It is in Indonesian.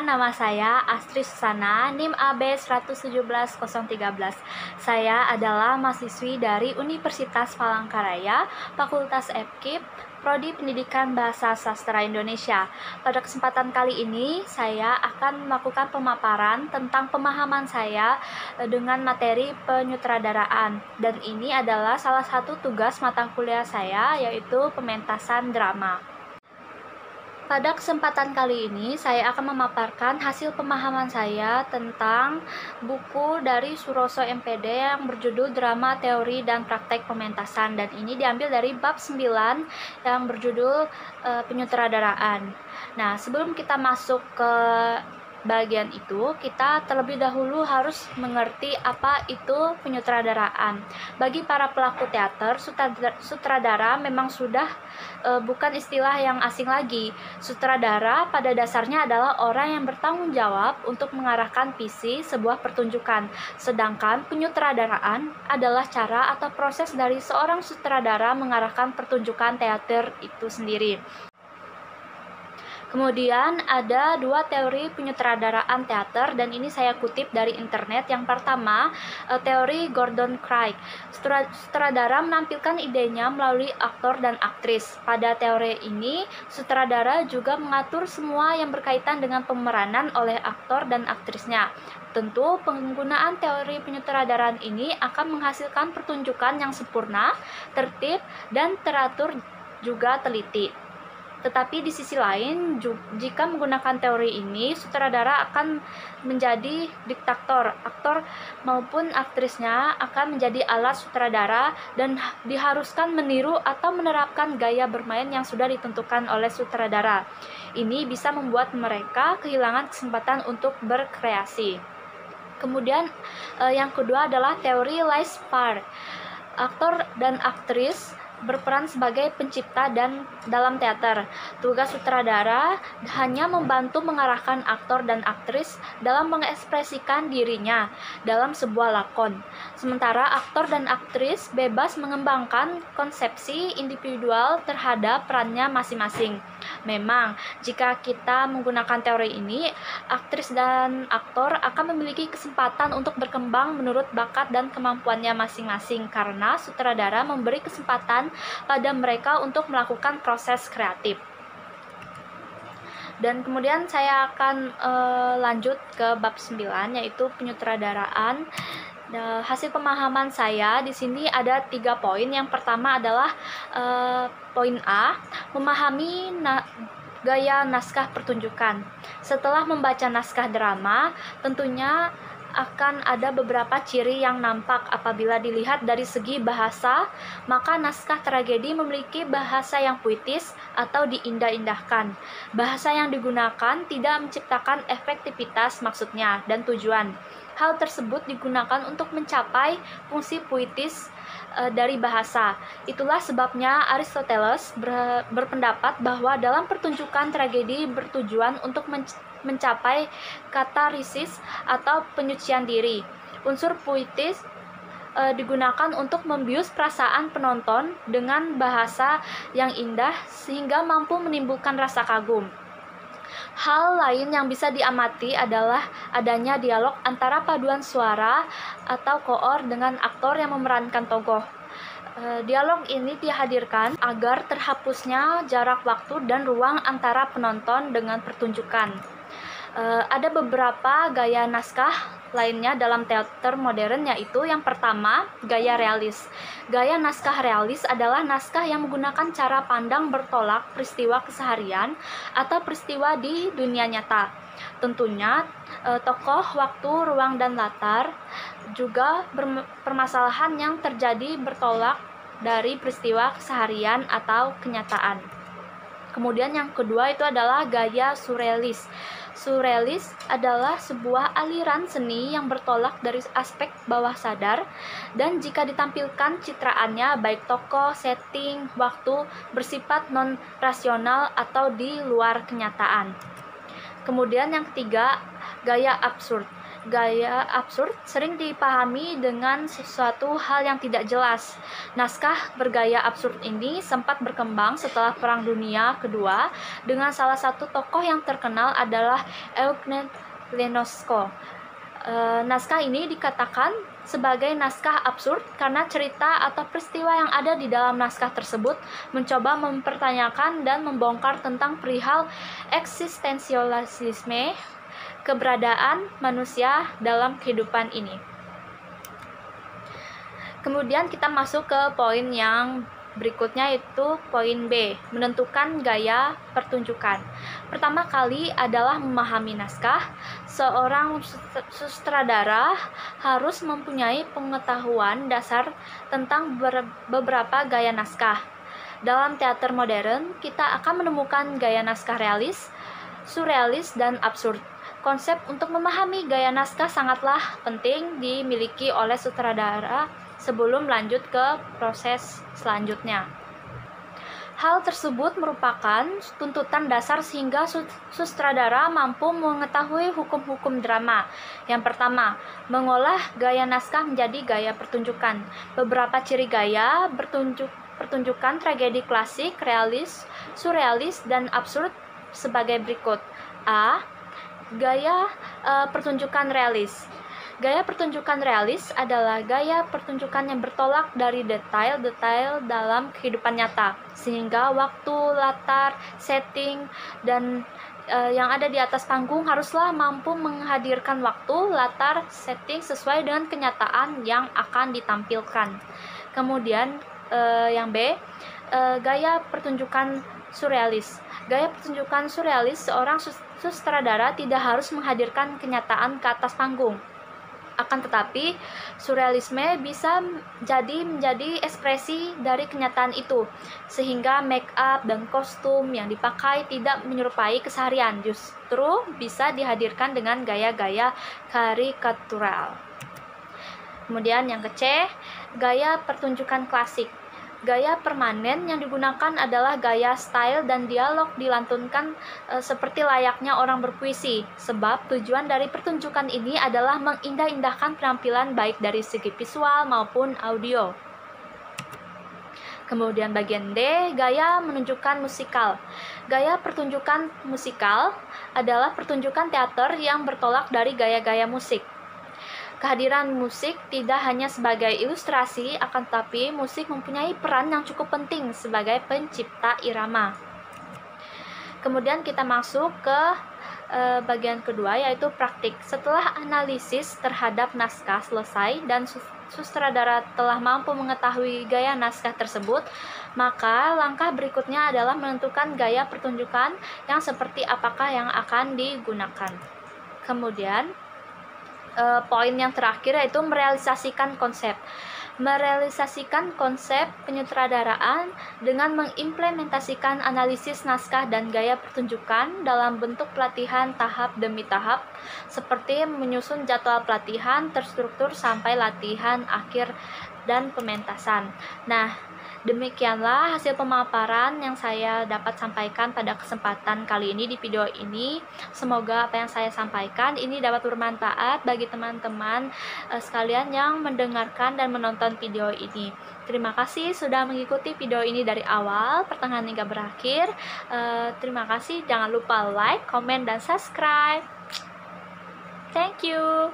nama saya Astri Susana, NIM AB 117013. Saya adalah mahasiswi dari Universitas Palangkaraya, Fakultas FKIP, Prodi Pendidikan Bahasa Sastra Indonesia. Pada kesempatan kali ini, saya akan melakukan pemaparan tentang pemahaman saya dengan materi penyutradaraan. Dan ini adalah salah satu tugas mata kuliah saya, yaitu pementasan drama. Pada kesempatan kali ini, saya akan memaparkan hasil pemahaman saya tentang buku dari Suroso MPD yang berjudul Drama, Teori, dan Praktek Pementasan. Dan ini diambil dari bab 9 yang berjudul penyutradaraan. Nah, sebelum kita masuk ke bagian itu, kita terlebih dahulu harus mengerti apa itu penyutradaraan. Bagi para pelaku teater, sutradara memang sudah bukan istilah yang asing lagi. Sutradara pada dasarnya adalah orang yang bertanggung jawab untuk mengarahkan visi sebuah pertunjukan. Sedangkan penyutradaraan adalah cara atau proses dari seorang sutradara mengarahkan pertunjukan teater itu sendiri. Kemudian ada dua teori penyutradaraan teater, dan ini saya kutip dari internet. Yang pertama, teori Gordon Craig. Sutradara menampilkan idenya melalui aktor dan aktris. Pada teori ini, sutradara juga mengatur semua yang berkaitan dengan pemeranan oleh aktor dan aktrisnya. Tentu, penggunaan teori penyutradaraan ini akan menghasilkan pertunjukan yang sempurna, tertib, dan teratur juga teliti. Tetapi di sisi lain, jika menggunakan teori ini, sutradara akan menjadi diktator. Aktor maupun aktrisnya akan menjadi alat sutradara dan diharuskan meniru atau menerapkan gaya bermain yang sudah ditentukan oleh sutradara. Ini bisa membuat mereka kehilangan kesempatan untuk berkreasi. Kemudian yang kedua adalah teori Laissez-faire. Aktor dan aktris berperan sebagai pencipta dan dalam teater. Tugas sutradara hanya membantu mengarahkan aktor dan aktris dalam mengekspresikan dirinya dalam sebuah lakon. Sementara aktor dan aktris bebas mengembangkan konsepsi individual terhadap perannya masing-masing. Memang, jika kita menggunakan teori ini, aktris dan aktor akan memiliki kesempatan untuk berkembang menurut bakat dan kemampuannya masing-masing karena sutradara memberi kesempatan pada mereka untuk melakukan proses kreatif. Dan kemudian saya akan lanjut ke bab 9, yaitu penyutradaraan. Hasil pemahaman saya di sini ada 3 poin. Yang pertama adalah poin A, memahami gaya naskah pertunjukan. Setelah membaca naskah drama, tentunya akan ada beberapa ciri yang nampak. Apabila dilihat dari segi bahasa, maka naskah tragedi memiliki bahasa yang puitis atau diindah-indahkan. Bahasa yang digunakan tidak menciptakan efektivitas maksudnya dan tujuan. Hal tersebut digunakan untuk mencapai fungsi puitis dari bahasa. Itulah sebabnya Aristoteles berpendapat bahwa dalam pertunjukan tragedi bertujuan untuk mencapai katarisis atau penyucian diri. Unsur puitis digunakan untuk membius perasaan penonton dengan bahasa yang indah sehingga mampu menimbulkan rasa kagum. Hal lain yang bisa diamati adalah adanya dialog antara paduan suara atau koor dengan aktor yang memerankan tokoh. Dialog ini dihadirkan agar terhapusnya jarak waktu dan ruang antara penonton dengan pertunjukan. Ada beberapa gaya naskah lainnya dalam teater modern, yaitu yang pertama, gaya realis. Gaya naskah realis adalah naskah yang menggunakan cara pandang bertolak peristiwa keseharian atau peristiwa di dunia nyata. Tentunya tokoh, waktu, ruang, dan latar juga permasalahan yang terjadi bertolak dari peristiwa keseharian atau kenyataan. Kemudian yang kedua itu adalah gaya surrealis. Surrealis adalah sebuah aliran seni yang bertolak dari aspek bawah sadar, dan jika ditampilkan citraannya baik tokoh, setting, waktu bersifat non-rasional atau di luar kenyataan. Kemudian yang ketiga, gaya absurd. Gaya absurd sering dipahami dengan sesuatu hal yang tidak jelas. Naskah bergaya absurd ini sempat berkembang setelah Perang Dunia Kedua dengan salah satu tokoh yang terkenal adalah Eugene Ionesco. Naskah ini dikatakan sebagai naskah absurd karena cerita atau peristiwa yang ada di dalam naskah tersebut mencoba mempertanyakan dan membongkar tentang perihal eksistensialisme keberadaan manusia dalam kehidupan ini. Kemudian kita masuk ke poin yang berikutnya, yaitu poin B, menentukan gaya pertunjukan. Pertama kali adalah memahami naskah. Seorang sutradara harus mempunyai pengetahuan dasar tentang beberapa gaya naskah. Dalam teater modern, kita akan menemukan gaya naskah realis, surrealis, dan absurd. Konsep untuk memahami gaya naskah sangatlah penting dimiliki oleh sutradara sebelum lanjut ke proses selanjutnya. Hal tersebut merupakan tuntutan dasar sehingga sutradara mampu mengetahui hukum-hukum drama. Yang pertama, mengolah gaya naskah menjadi gaya pertunjukan. Beberapa ciri gaya pertunjukan tragedi klasik, realis, surrealis, dan absurd sebagai berikut. A. Gaya pertunjukan realis. Gaya pertunjukan realis adalah gaya pertunjukan yang bertolak dari detail-detail dalam kehidupan nyata, sehingga waktu, latar, setting, dan yang ada di atas panggung haruslah mampu menghadirkan waktu, latar, setting sesuai dengan kenyataan yang akan ditampilkan. Kemudian yang B, gaya pertunjukan surrealis. Gaya pertunjukan surrealis, seorang sutradara tidak harus menghadirkan kenyataan ke atas panggung. Akan tetapi, surrealisme bisa menjadi ekspresi dari kenyataan itu, sehingga make up dan kostum yang dipakai tidak menyerupai keseharian, justru bisa dihadirkan dengan gaya-gaya karikatural. Kemudian yang ke-C, gaya pertunjukan klasik. Gaya permanen yang digunakan adalah gaya style dan dialog dilantunkan seperti layaknya orang berpuisi, sebab tujuan dari pertunjukan ini adalah mengindah-indahkan penampilan baik dari segi visual maupun audio. Kemudian bagian D, gaya menunjukkan musikal. Gaya pertunjukan musikal adalah pertunjukan teater yang bertolak dari gaya-gaya musik. Kehadiran musik tidak hanya sebagai ilustrasi, akan tetapi musik mempunyai peran yang cukup penting sebagai pencipta irama. Kemudian kita masuk ke bagian kedua, yaitu praktik. Setelah analisis terhadap naskah selesai dan sutradara telah mampu mengetahui gaya naskah tersebut, maka langkah berikutnya adalah menentukan gaya pertunjukan yang seperti apakah yang akan digunakan. Kemudian poin yang terakhir yaitu merealisasikan konsep. Merealisasikan konsep penyutradaraan dengan mengimplementasikan analisis naskah dan gaya pertunjukan dalam bentuk pelatihan tahap demi tahap, seperti menyusun jadwal pelatihan terstruktur sampai latihan akhir dan pementasan. Nah, demikianlah hasil pemaparan yang saya dapat sampaikan pada kesempatan kali ini di video ini. Semoga apa yang saya sampaikan ini dapat bermanfaat bagi teman-teman sekalian yang mendengarkan dan menonton video ini. Terima kasih sudah mengikuti video ini dari awal, pertengahan hingga berakhir. Terima kasih, jangan lupa like, comment, dan subscribe. Thank you.